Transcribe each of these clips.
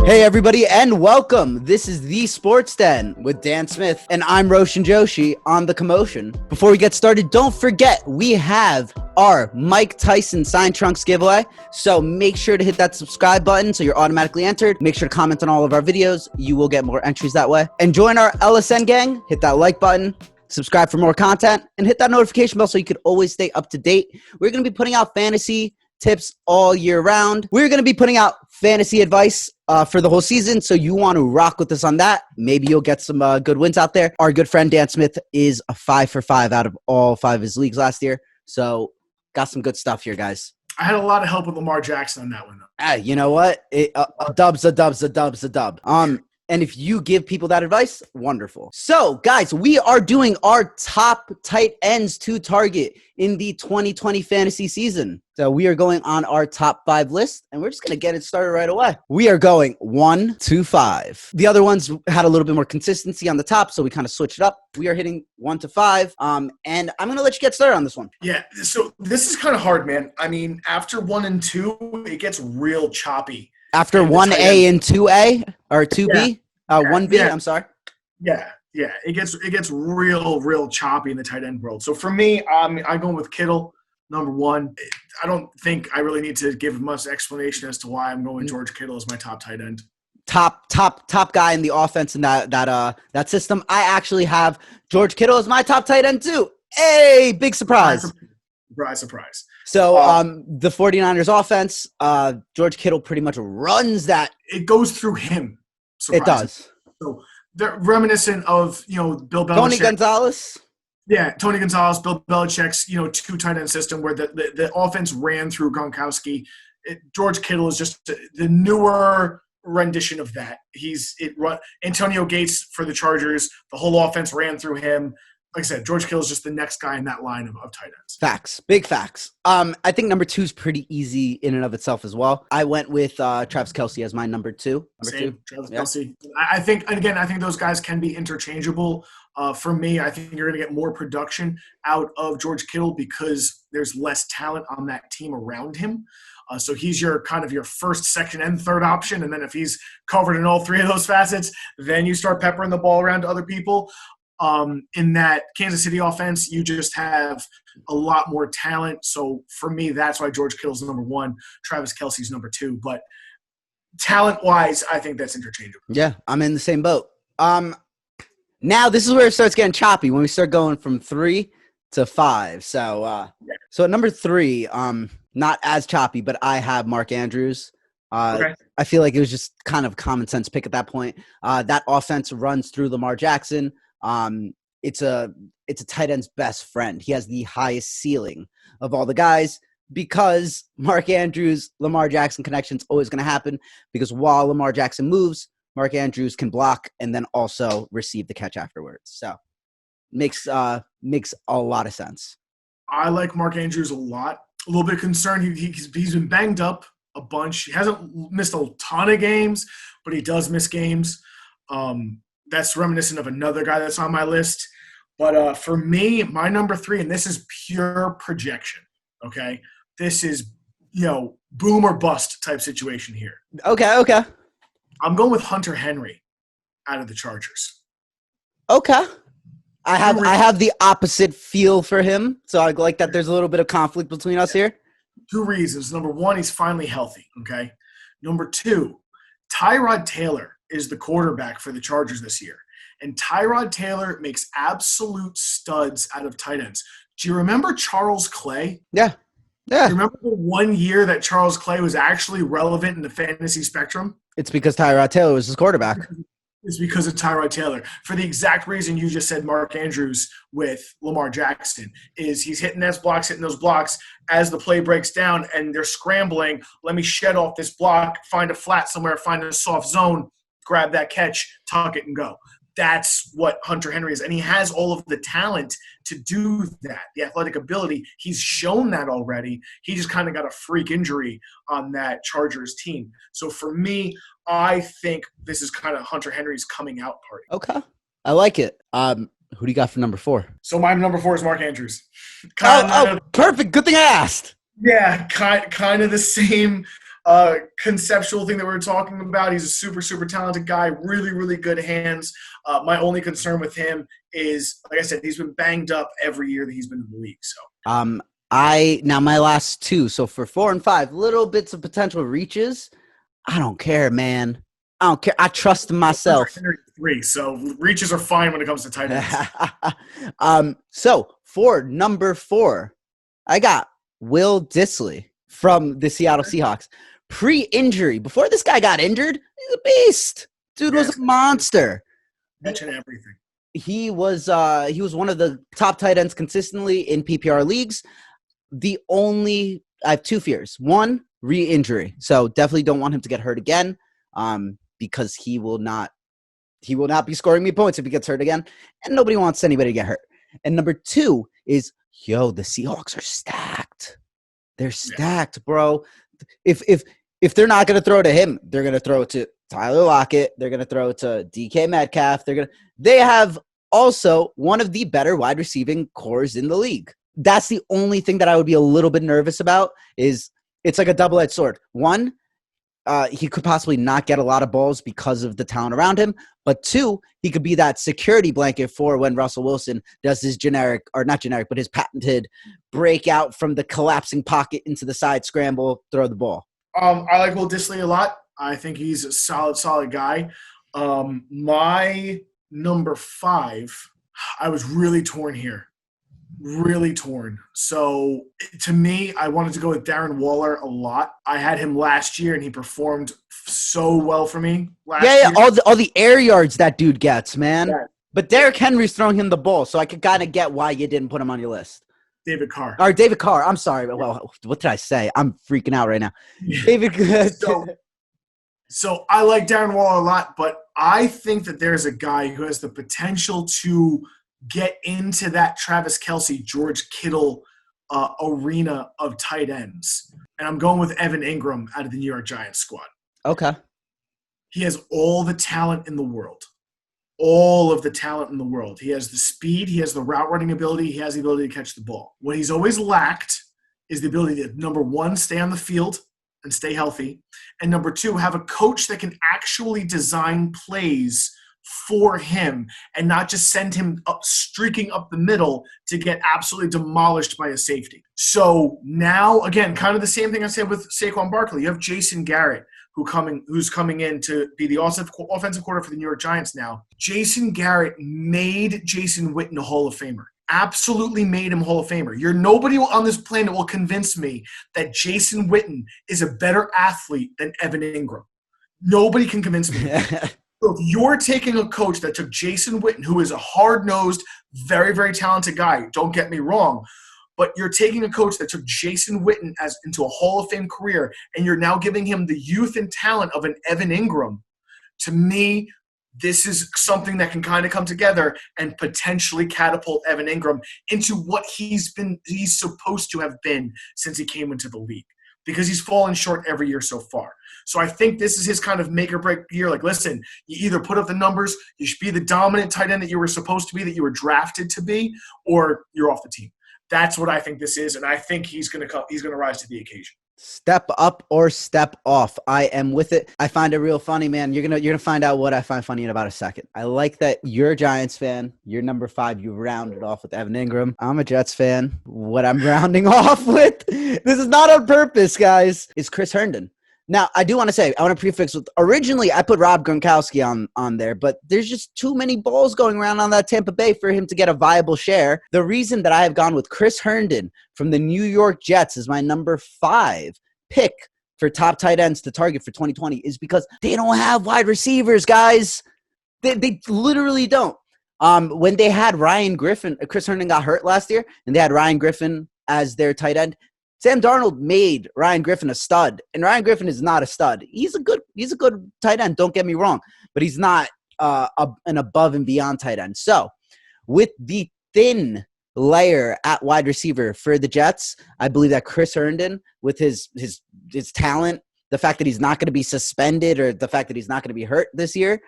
Hey everybody and welcome. This is The Sports Den with Dan Smith and I'm Roshan Joshi on the Commotion. Before we get started, don't forget we have our Mike Tyson signed trunks giveaway. So make sure to hit that subscribe button so you're automatically entered. Make sure to comment on all of our videos. You will get more entries that way. And join our LSN gang. Hit that like button. Subscribe for more content and hit that notification bell so you could always stay up to date. We're going to be putting out fantasy tips all year round. We're going to be putting out fantasy advice for the whole season, so you want to rock with us on that. Maybe you'll get some good wins out there. Our good friend Dan Smith is a 5 for 5 out of all 5 of his leagues last year, so got some good stuff here, guys. I had a lot of help with Lamar Jackson on that one, though. You know what? A dub's a dub. And if you give people that advice, wonderful. So, guys, we are doing our top tight ends to target in the 2020 fantasy season. So we are going on our top 5 list, and we're just going to get it started right away. We are going 1 to 5. The other ones had a little bit more consistency on the top, so we kind of switched it up. We are hitting 1 to 5, and I'm going to let you get started on this one. Yeah, so this is kind of hard, man. I mean, after 1 and 2, it gets real choppy. After 1A and 2A, or 2B? Yeah. 1B, yeah. I'm sorry. Yeah. It gets real choppy in the tight end world. So for me, I'm going with Kittle, number 1. I don't think I really need to give much explanation as to why I'm going George Kittle as my top tight end. Top guy in the offense in that system. I actually have George Kittle as my top tight end too. Hey, big surprise. Surprise. So the 49ers offense, George Kittle pretty much runs that. It goes through him. It does. So they're reminiscent of, Bill Belichick. Tony Gonzalez. Yeah, Tony Gonzalez, Bill Belichick's, 2 tight end system where the offense ran through Gronkowski. George Kittle is just the newer rendition of that. Antonio Gates for the Chargers. The whole offense ran through him. Like I said, George Kittle is just the next guy in that line of tight ends. Facts. Big facts. I think number 2 is pretty easy in and of itself as well. I went with Travis Kelce as my number 2. Travis Kelce. I think those guys can be interchangeable. For me, I think you're going to get more production out of George Kittle because there's less talent on that team around him. So he's your first, second, and third option. And then if he's covered in all 3 of those facets, then you start peppering the ball around to other people. In that Kansas City offense, you just have a lot more talent. So for me, that's why George Kittle's number 1, Travis Kelce's number 2. But talent-wise, I think that's interchangeable. Yeah, I'm in the same boat. Now this is where it starts getting choppy when we start going from 3 to 5. So at number 3, not as choppy, but I have Mark Andrews. Okay. I feel like it was just kind of common sense pick at that point. That offense runs through Lamar Jackson. It's a tight end's best friend. He has the highest ceiling of all the guys because Mark Andrews, Lamar Jackson connection's always going to happen because while Lamar Jackson moves, Mark Andrews can block and then also receive the catch afterwards. So makes a lot of sense. I like Mark Andrews a lot. A little bit concerned. He's been banged up a bunch. He hasn't missed a ton of games, but he does miss games. That's reminiscent of another guy that's on my list. But for me, my number 3, and this is pure projection, okay? This is, boom or bust type situation here. Okay. I'm going with Hunter Henry out of the Chargers. Okay. I have the opposite feel for him, so I like that there's a little bit of conflict between us here. 2 reasons. Number 1, he's finally healthy, okay? Number 2, Tyrod Taylor is the quarterback for the Chargers this year. And Tyrod Taylor makes absolute studs out of tight ends. Do you remember Charles Clay? Yeah. Do you remember the 1 year that Charles Clay was actually relevant in the fantasy spectrum? It's because Tyrod Taylor was his quarterback. It's because of Tyrod Taylor. For the exact reason you just said Mark Andrews with Lamar Jackson is he's hitting those blocks as the play breaks down and they're scrambling. Let me shed off this block, find a flat somewhere, find a soft zone, grab that catch, tuck it, and go. That's what Hunter Henry is. And he has all of the talent to do that, the athletic ability. He's shown that already. He just kind of got a freak injury on that Chargers team. So for me, I think this is kind of Hunter Henry's coming out party. Okay. I like it. Who do you got for number 4? So my number 4 is Mark Andrews. Perfect. Good thing I asked. Yeah, kind of the same conceptual thing that we were talking about. He's a super, super talented guy, really, really good hands. My only concern with him is, like I said, he's been banged up every year that he's been in the league. So, Now my last two. So for 4 and 5, little bits of potential reaches. I don't care, man. I don't care. I trust in myself. 3, so reaches are fine when it comes to tight ends. So for number 4, I got Will Dissly from the Seattle Seahawks. Pre-injury, before this guy got injured, he's a beast. Dude was a monster. Mention everything. He was one of the top tight ends consistently in PPR leagues. I have 2 fears. One, re-injury. So definitely don't want him to get hurt again, because he will not be scoring me points if he gets hurt again, and nobody wants anybody to get hurt. And number 2 is, the Seahawks are stacked. They're stacked, bro. If they're not going to throw to him, they're going to throw to Tyler Lockett. They're going to throw to DK Metcalf. They have also one of the better wide receiving cores in the league. That's the only thing that I would be a little bit nervous about. Is it's like a double-edged sword. One, he could possibly not get a lot of balls because of the talent around him. But 2, he could be that security blanket for when Russell Wilson does his his patented breakout from the collapsing pocket into the side scramble, throw the ball. I like Will Dissly a lot. I think he's a solid guy. My number 5, I was really torn here. Really torn. So to me, I wanted to go with Darren Waller a lot. I had him last year, and he performed so well for me last year. All the air yards that dude gets, man. Yeah. But Derrick Henry's throwing him the ball, so I could kind of get why you didn't put him on your list. David Carr. Or David Carr. I'm sorry. Well, what did I say? I'm freaking out right now. David. So I like Darren Waller a lot, but I think that there's a guy who has the potential to get into that Travis Kelce, George Kittle arena of tight ends. And I'm going with Evan Ingram out of the New York Giants squad. Okay. He has all the talent in the world. All of the talent in the world. He has the speed. He has the route running ability. He has the ability to catch the ball. What he's always lacked is the ability to, number 1, stay on the field and stay healthy. And number 2, have a coach that can actually design plays for him and not just send him streaking up the middle to get absolutely demolished by a safety. So now, again, kind of the same thing I said with Saquon Barkley. You have Jason Garrett who's coming in to be the offensive coordinator for the New York Giants now. Jason Garrett made Jason Witten a Hall of Famer. Absolutely made him Hall of Famer. Nobody on this planet will convince me that Jason Witten is a better athlete than Evan Ingram. Nobody can convince me. So if you're taking a coach that took Jason Witten, who is a hard-nosed, very, very talented guy, don't get me wrong, but you're taking a coach that took Jason Witten into a Hall of Fame career, and you're now giving him the youth and talent of an Evan Ingram, to me, this is something that can kind of come together and potentially catapult Evan Ingram into what he's supposed to have been since he came into the league, because he's fallen short every year so far. So I think this is his kind of make or break year. Like, listen, you either put up the numbers, you should be the dominant tight end that you were supposed to be, that you were drafted to be, or you're off the team. That's what I think this is, and I think he's going to rise to the occasion. Step up or step off. I am with it. I find it real funny, man. You're gonna find out what I find funny in about a second. I like that you're a Giants fan. You're number 5. You rounded off with Evan Ingram. I'm a Jets fan. What I'm rounding off with, this is not on purpose, guys, is Chris Herndon. Now, I do want to say, I want to prefix with, originally I put Rob Gronkowski on there, but there's just too many balls going around on that Tampa Bay for him to get a viable share. The reason that I have gone with Chris Herndon from the New York Jets as my number 5 pick for top tight ends to target for 2020 is because they don't have wide receivers, guys. They literally don't. When they had Ryan Griffin, Chris Herndon got hurt last year, and they had Ryan Griffin as their tight end. Sam Darnold made Ryan Griffin a stud, and Ryan Griffin is not a stud. He's a good tight end, don't get me wrong, but he's not an above and beyond tight end. So with the thin layer at wide receiver for the Jets, I believe that Chris Herndon, with his talent, the fact that he's not going to be suspended or the fact that he's not going to be hurt this year,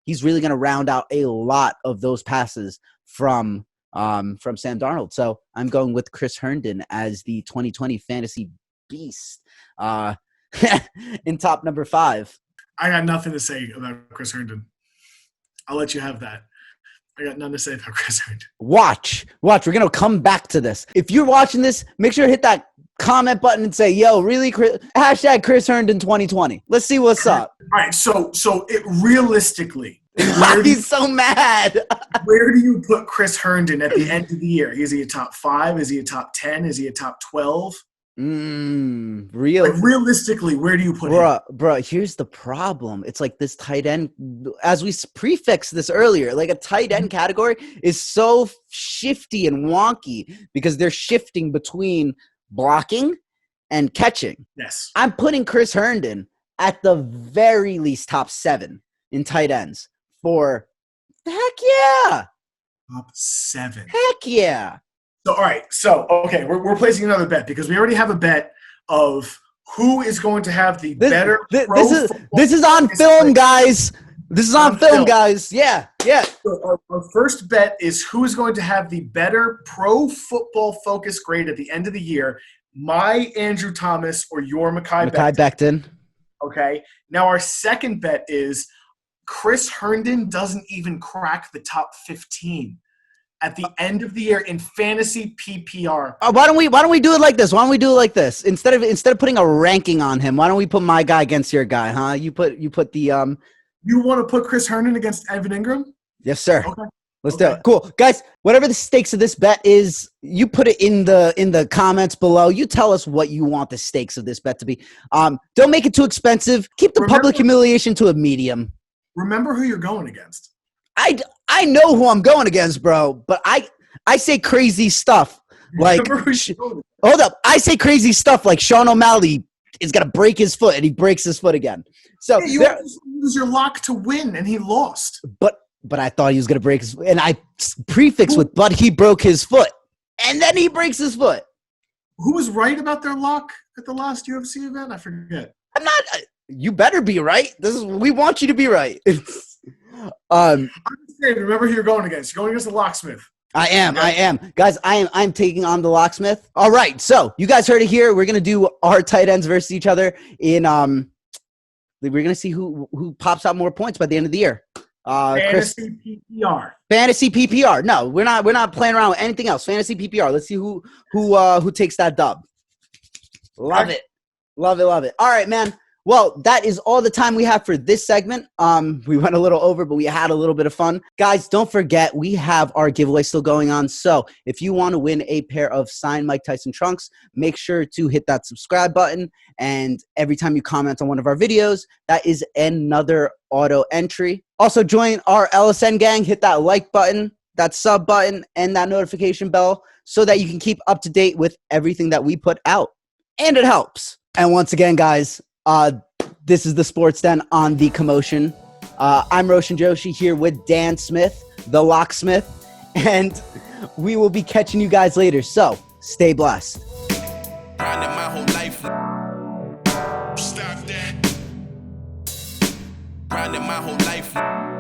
he's really going to round out a lot of those passes from Sam Darnold. So I'm going with Chris Herndon as the 2020 fantasy beast. in top number 5. I got nothing to say about Chris Herndon. I'll let you have that. I got nothing to say about Chris Herndon. Watch. We're going to come back to this. If you're watching this, make sure to hit that comment button and say, yo, really, hashtag Chris Herndon 2020. Let's see what's up. All right, so it realistically, He's so mad. Where do you put Chris Herndon at the end of the year? Is he a top 5? Is he a top 10? Is he a top 12? Realistically, where do you put him? Bro, here's the problem. It's like this tight end, as we prefixed this earlier, like a tight end category is so shifty and wonky because they're shifting between blocking and catching. Yes. I'm putting Chris Herndon at the very least top 7 in tight ends for heck yeah. Top 7. Heck yeah. So, all right. So, okay, we're placing another bet because we already have a bet of who is going to have the better. This is on film, guys. This is on film, guys. Yeah. So our first bet is who is going to have the better pro football focus grade at the end of the year. My Andrew Thomas or your Mekhi Becton. Okay. Now our second bet is Chris Herndon doesn't even crack the top 15 at the end of the year in fantasy PPR. Why don't we do it like this? Instead of putting a ranking on him, why don't we put my guy against your guy? Huh? You put the You want to put Chris Herndon against Evan Ingram? Yes, sir. Okay. Let's do it. Cool. Guys, whatever the stakes of this bet is, you put it in the comments below. You tell us what you want the stakes of this bet to be. Don't make it too expensive. Keep the public humiliation to a medium. Remember who you're going against. I know who I'm going against, bro, but I say crazy stuff. Like, hold up. I say crazy stuff like Sean O'Malley is going to break his foot, and he breaks his foot again. So you use your lock to win, and he lost. But I thought he was going to break his foot, and I prefix with, but he broke his foot, and then he breaks his foot. Who was right about their lock at the last UFC event? I forget. I'm not. You better be right. We want you to be right. I'm just saying, remember who you're going against. You're going against the locksmith. I am. Guys, I'm taking on the locksmith. All right. So you guys heard it here. We're going to do our tight ends versus each other in we're going to see who pops out more points by the end of the year. Fantasy PPR. Fantasy PPR. No, we're not playing around with anything else. Fantasy PPR. Let's see who takes that dub. Love it. Love it. All right, man. Well, that is all the time we have for this segment. We went a little over, but we had a little bit of fun. Guys, don't forget, we have our giveaway still going on. So if you want to win a pair of signed Mike Tyson trunks, make sure to hit that subscribe button. And every time you comment on one of our videos, that is another auto entry. Also, join our LSN gang. Hit that like button, that sub button, and that notification bell so that you can keep up to date with everything that we put out. And it helps. And once again, guys, this is the Sports Den on the Commotion. I'm Roshan Joshi here with Dan Smith, the locksmith, and we will be catching you guys later. So stay blessed. Grinding my whole life. Stop that. Grinding my whole life.